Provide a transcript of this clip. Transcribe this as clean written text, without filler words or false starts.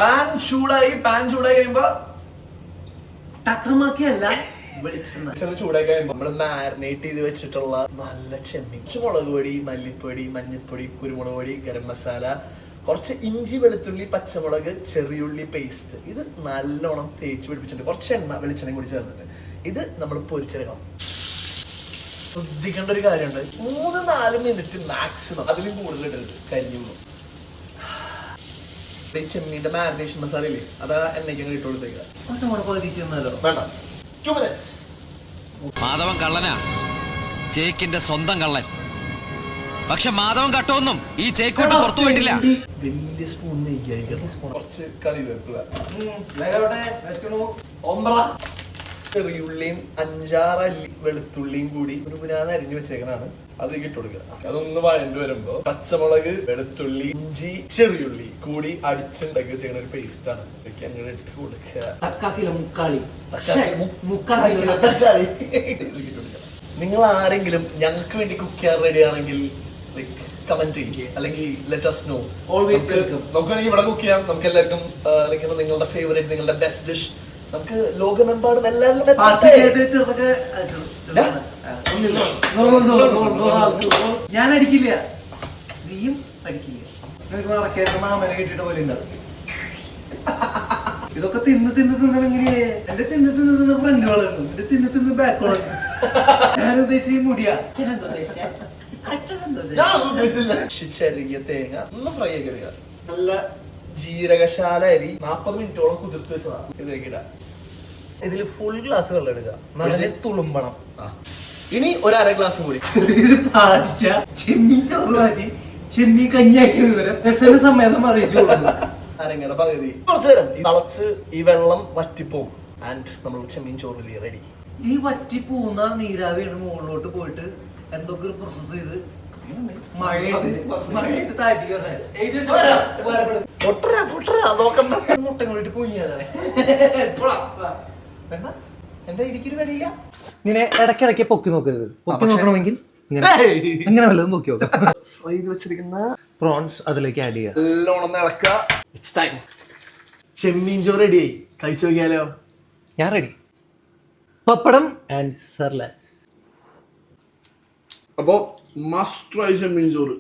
Pan ചൂടായി കഴിയുമ്പോ ടക്കമാക്കിയല്ല ചൂടായി കഴിയുമ്പോ നമ്മള് മാരിനേറ്റ് ചെയ്ത് വെച്ചിട്ടുള്ള നല്ല ചെമ്മീൻ, മുളക് പൊടി, മല്ലിപ്പൊടി, മഞ്ഞൾപ്പൊടി, കുരുമുളക് പൊടി, ഗരം മസാല, കുറച്ച് ഇഞ്ചി, വെളുത്തുള്ളി, പച്ചമുളക്, ചെറിയുള്ളി പേസ്റ്റ്, ഇത് നല്ലോണം തേച്ച് പിടിപ്പിച്ചിട്ട് കുറച്ച് എണ്ണ വെളിച്ചെണ്ണ കൂടി ചേർന്നിട്ട് ഇത് നമ്മൾ പൊരിച്ചെടുക്കണം. ശ്രദ്ധിക്കേണ്ട ഒരു കാര്യമുണ്ട്, 3-4 മിനിറ്റ് മാക്സിമം, അതിലും കൂടുതൽ ഇടരുത്, കരിഞ്ഞു. ചെമ്മീന്റെ മാരിനേഷൻ മസാല ഇല്ലേ, അതാ എണ്ണയ്ക്ക് ഇട്ട് കൊടുത്തേക്കാം. വേണ്ട, 2 minutes. മാധവൻ കള്ളനാ, ചേക്കിന്റെ സ്വന്തം കള്ളൻ. പക്ഷെ മാധവൻ കട്ടൊന്നും ഈ ചേക്ക് വിട്ട് പുറത്തു പോയിട്ടില്ല. വലിയ സ്പൂൺ നെയ്യായിരിക്കണം, കുറച്ച് കറിവേപ്പില, ചെറിയുള്ളിയും 5-6 അല്ലി വെളുത്തുള്ളിയും കൂടി ഒരു പുരാന്ന് അരിഞ്ഞു വെച്ചേക്കണാണ്, അത് ഇട്ട് കൊടുക്കുക. അതൊന്ന് വഴണ്ട് വരുമ്പോ പച്ചമുളക്, വെളുത്തുള്ളി, ഇഞ്ചി, ചെറിയുള്ളി കൂടി അടിച്ചുണ്ടാക്കി വെച്ചേക്കണ ഒരു പേസ്റ്റ് ആണ്, അങ്ങനെ ഇട്ട് കൊടുക്കുക. നിങ്ങൾ ആരെങ്കിലും ഞങ്ങൾക്ക് വേണ്ടി കുക്ക് ചെയ്യാൻ റെഡി ആണെങ്കിൽ കമന്റ് ചെയ്യേ, അല്ലെങ്കിൽ ലെറ്റ് us know. നമുക്ക് ഇവിടെ കുക്ക് ചെയ്യാം, നമുക്ക് എല്ലാവർക്കും. അല്ലെങ്കിൽ നിങ്ങളുടെ ഫേവറേറ്റ്, നിങ്ങളുടെ ബെസ്റ്റ് ഡിഷ് നമുക്ക് ലോകമെമ്പാടും എല്ലാവരും ഞാൻ അടിക്കില്ല, നീയും അടിക്കില്ല. മാമനെ കിട്ടിയിട്ട് പോലെ ഇതൊക്കെ തിന്നെങ്ങനെ എന്റെ തിന്ന് ഫ്രണ്ട് വളർന്നു, എന്റെ തിന്ന് ബാക്ക് വളർന്നു. ഞാൻ ഉദ്ദേശിച്ച മുടിയാ, ചെറിയ തേങ്ങ ഒന്ന് ഫ്രൈ ആക്കി, നല്ല ജീരകശാല അരി 40 മിനിറ്റോളം കുതിർത്ത് വെച്ചതാണ്, ഇതിലേക്ക് ഇടാം. ഇതില് ഫുൾ ഗ്ലാസ് വെള്ളം എടുക്കുക, നല്ല തുളുമ്പണം. ഇനി ഒരു 1/2 ഗ്ലാസ് കൂടി ചെമ്മീൻ ചോറ് മാറ്റി ചെമ്മീൻ കഞ്ഞിയാക്കി വിവരം സമേതം അറിയിച്ചു കൊടുക്കുന്നു. അരങ്ങയുടെ പകുതി കുറച്ചു നേരം തിളച്ച് ഈ വെള്ളം വറ്റിപ്പോവും. ആൻഡ് നമ്മൾ ചെമ്മീൻ ചോറിൽ റെഡി. ഈ വറ്റി പോകുന്ന നീരാവിയാണ് മുകളിലോട്ട് പോയിട്ട് എന്തൊക്കെ ഒരു പ്രോസസ് ചെയ്ത് മഴയിട്ട് താറ്റി മുട്ട കൊണ്ടിട്ട് പൊങ്ങിയതാണ്. എന്റെ ഇടിക്കൊരു വരിക. ഇങ്ങനെ ഇടയ്ക്കിടയ്ക്ക് പൊക്കി നോക്കരുത്. പൊക്കി നോക്കണമെങ്കിൽ ഇങ്ങനെ വല്ലതും പൊക്കി നോക്കാം. ഫ്രൈ ചെയ്ത് വെച്ചിരിക്കുന്ന പ്രോൺസ് അതിലേക്ക് ആഡ് ചെയ്യുക. നല്ലോണം ഇളക്കുക. It's time. ചെമ്മീൻ ചോറ് റെഡിയായി, കഴിച്ചു നോക്കിയാലോ? ഞാൻ റെഡി. Pappadam and സർലാസ്. അപ്പോ മസ്റ്റ് ട്രൈ ചെമ്മീൻ ചോറ്.